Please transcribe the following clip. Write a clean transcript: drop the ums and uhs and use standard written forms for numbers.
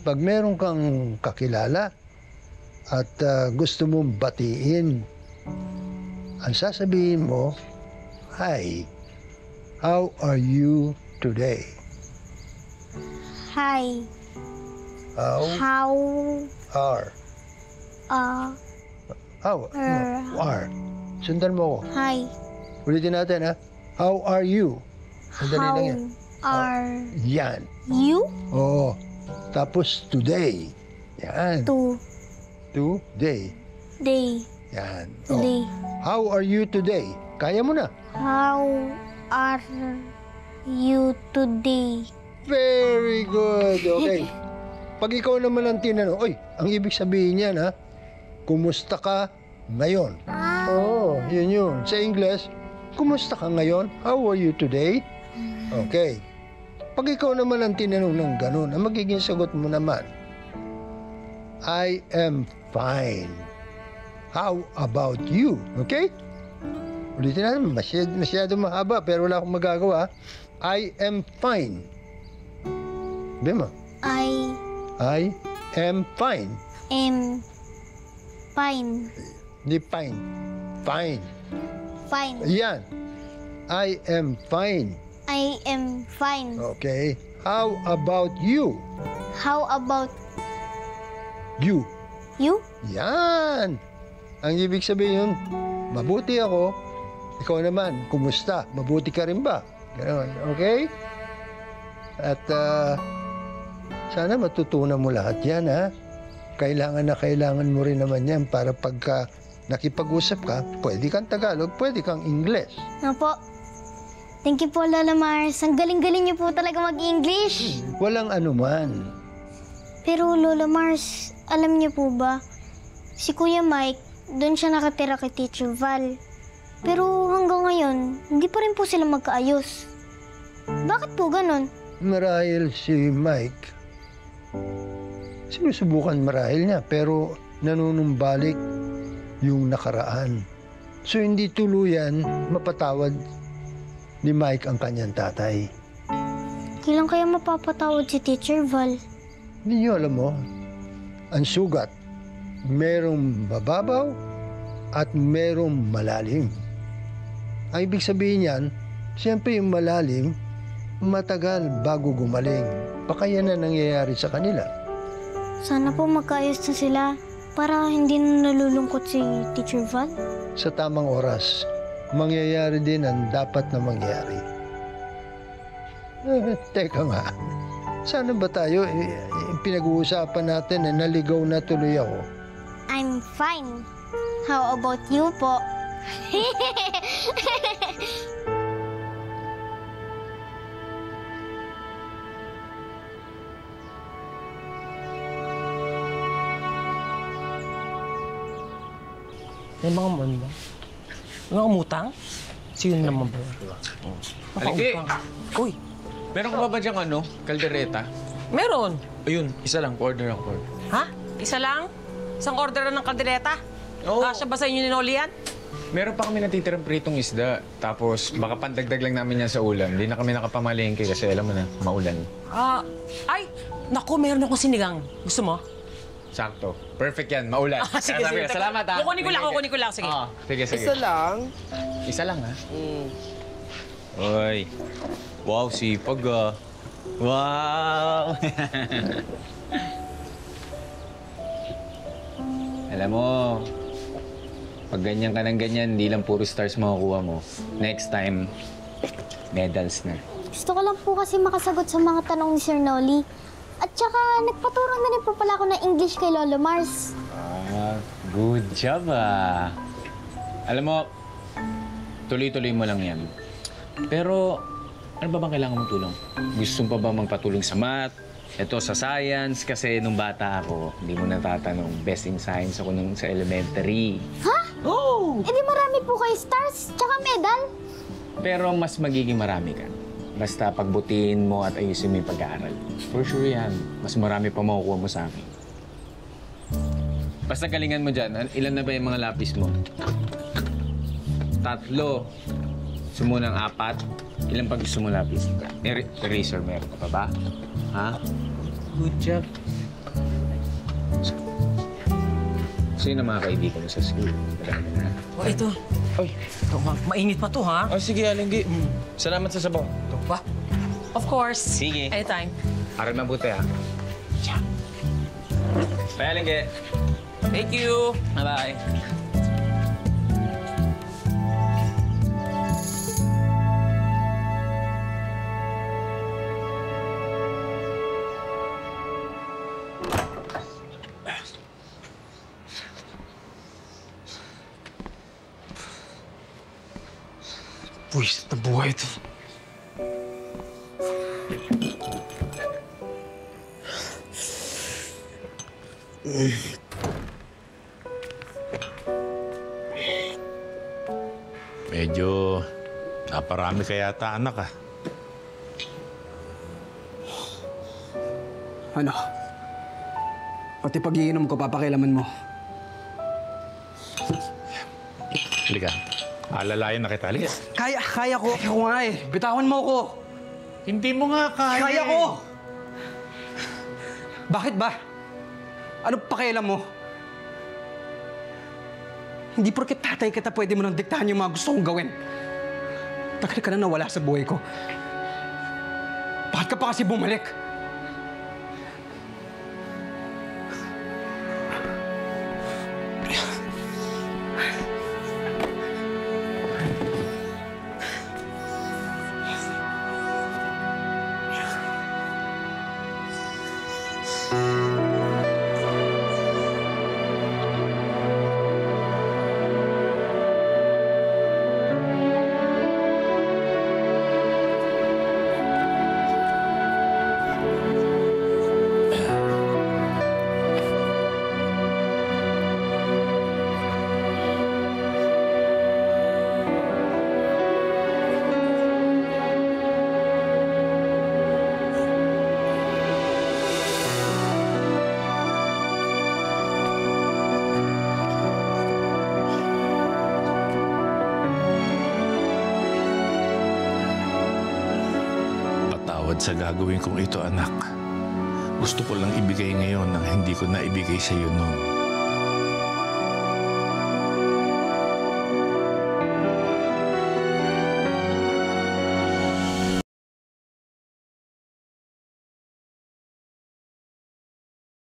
pag meron kang kakilala at gusto mong batiin, ang sasabihin mo, "Hi, how are you today?" Hi. How How are. Sundan mo ko. Hi. Ulitin natin, ha? How are you? Sandali How lang yan. are Yan. you? Oo. Tapos today. Yan. Today. Day. Yan. Today. How are you today? Kaya mo na. How are you today? Very good. Okay. Pag ikaw naman ang tinanong, oy, ang ibig sabihin niyan, ha? Kumusta ka ngayon? Oo, yun. Sa English, kumusta ka ngayon? How are you today? Okay. Pag ikaw naman ang tinanong ng ganun, ang magiging sagot mo naman, I am fine. How about you? Okay? Ulitin natin, masyado mahaba, pero wala akong magagawa. I am fine. Sabi mo? I am fine. Am fine. Hindi fine. Fine. Fine. Yan. I am fine. I am fine. Okay. How about you? How about You. you? Yan. Ang ibig sabihin yun, mabuti ako. Ikaw naman, kumusta? Mabuti ka rin ba? Ganon. Okay? At sana matutunan mo lahat yan, ha? Kailangan na kailangan mo rin naman yan para pagka nakipag-usap ka, pwede kang Tagalog, pwede kang English. Opo. Thank you po, Lola Mars. Ang galing-galing niyo po talaga mag-English. Walang anuman. Pero, Lola Mars, alam niyo po ba, si Kuya Mike, doon siya nakatira kay Teacher Val. Pero hanggang ngayon, hindi pa rin po sila magkaayos. Bakit po ganon? Marahil si Mike, sinusubukan marahil niya, pero nanunumbalik yung nakaraan. So hindi tuluyan mapatawad ni Mike ang kanyang tatay. Kailan kaya mapapatawad si Teacher Val? Hindi niyo alam mo, ang sugat, merong mababaw at merong malalim. Ang ibig sabihin niyan, siyempre yung malalim, matagal bago gumaling. Baka yan na nangyayari sa kanila. Sana po magkaayos na sila para hindi na nalulungkot si Teacher Val. Sa tamang oras, mangyayari din ang dapat na mangyari. Teka nga, sana ba tayo, pinag-uusapan natin na naligaw na tuloy ako? I'm fine. How about you po? May mga man ba? Mga umutang? Sino naman ba? Haligi! Uy, Meron ka ba dyang kaldereta? meron! Ayun, isa lang, order ako. Ha? Isa lang? Isang order ng kaldereta? Oo. Kasya ba sa inyo ni Noli yan? Meron pa kami natitirang pritong isda. Tapos baka pandagdag lang namin yan sa ulam. Hindi na kami nakapamalengke kasi alam mo na, maulan. Ay! Naku, meron akong sinigang. Gusto mo? Sakto. Perfect yan, maulan. Sige, Kaya sabi sige. ko, salamat ha. Kukunin ko lang, sige. Sige, sige. Isa lang. Isa lang ha. Oy. Wow, sipag ah. Wow! Alam mo, pag ganyan ka ng ganyan, hindi lang puro stars makukuha mo. Next time, medals na. Gusto ko lang po kasi makasagot sa mga tanong ni Sir Noli. At saka, nagpaturo na rin po pala ako ng English kay Lolo Mars. Good job ah. Alam mo, tuloy-tuloy mo lang yan. Pero, ano ba bang kailangan mong tulong? Gusto mo pa ba magpatulong sa math? Ito, sa science, kasi nung bata ako, hindi mo natatanong, best in science ako nung sa elementary. Ha? Oh! Eh di marami po kayo stars, tsaka medal. Pero mas magiging marami ka. Basta pagbutihin mo at ayusin mo yung pag-aaral. For sure yan. Mas marami pa makukuha mo sa akin. Basta galingan mo dyan. Ilan na ba yung mga lapis mo? 3. Sumunang 4. Ilan pa gusto mo lapis? Eraser meron ka pa ba? Ha? Good job. Sino ang mga kaibigan mo sa school? Marami na. Oh, ito. Ay, Ito, mainit pa to, ha? oh, sige, Alinggi. Salamat sa sabaw. Ito pa. Of course. Sige. Anytime. Aral mabuti, ha? Bye, Alinggi. Thank you. Bye-bye. Buwisit na buhay ito. Medyo naparami ka yata, anak, ah. Ano? Pati pag-iinom ko, papakilaman mo. Halika. Alalayan na kita. Halika. Kaya ko. Kaya ko nga eh. Bitawan mo ko. Hindi mo nga kaya. Kaya ko! Bakit ba? Ano pakialam mo? Hindi porket tatay kita pwede mo nang diktahan yung mga gusto kong gawin. Tagal ka na nawala sa buhay ko. Bakit ka pa kasi bumalik? Patawad sa gagawin kong ito, anak. Gusto ko lang ibigay ngayon ang hindi ko naibigay sa iyo noon.